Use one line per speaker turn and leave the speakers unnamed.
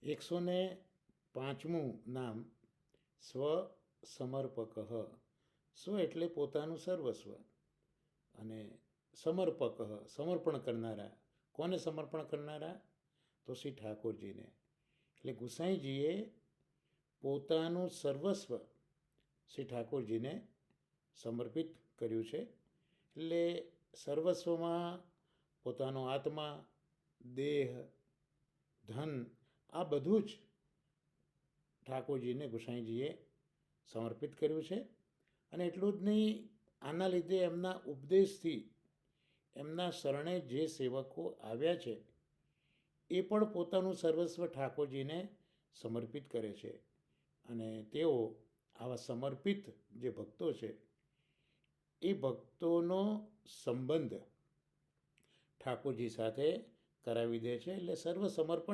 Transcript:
105મું નામ સ્વસમર્પક. સ્વ એટલે પોતાનું સર્વસ્વ, અને સમર્પક સમર્પણ કરનારા. કોને સમર્પણ કરનારા? તો શ્રી ઠાકોરજીને. એટલે ગુસાઈજીએ પોતાનું સર્વસ્વ શ્રી ઠાકોરજીને સમર્પિત કર્યું છે. એટલે સર્વસ્વમાં પોતાનો આત્મા, દેહ, ધન, આ બધું જ ઠાકોરજીને ગુસાઈજીએ સમર્પિત કર્યું છે. અને એટલું જ નહીં, આના લીધે એમના ઉપદેશથી એમના શરણે જે સેવકો આવ્યા છે એ પણ પોતાનું સર્વસ્વ ઠાકોરજીને સમર્પિત કરે છે. અને તેઓ આવા સમર્પિત જે ભક્તો છે એ ભક્તોનો સંબંધ ઠાકોરજી સાથે કરાવી દે છે. એટલે સર્વ સમર્પણ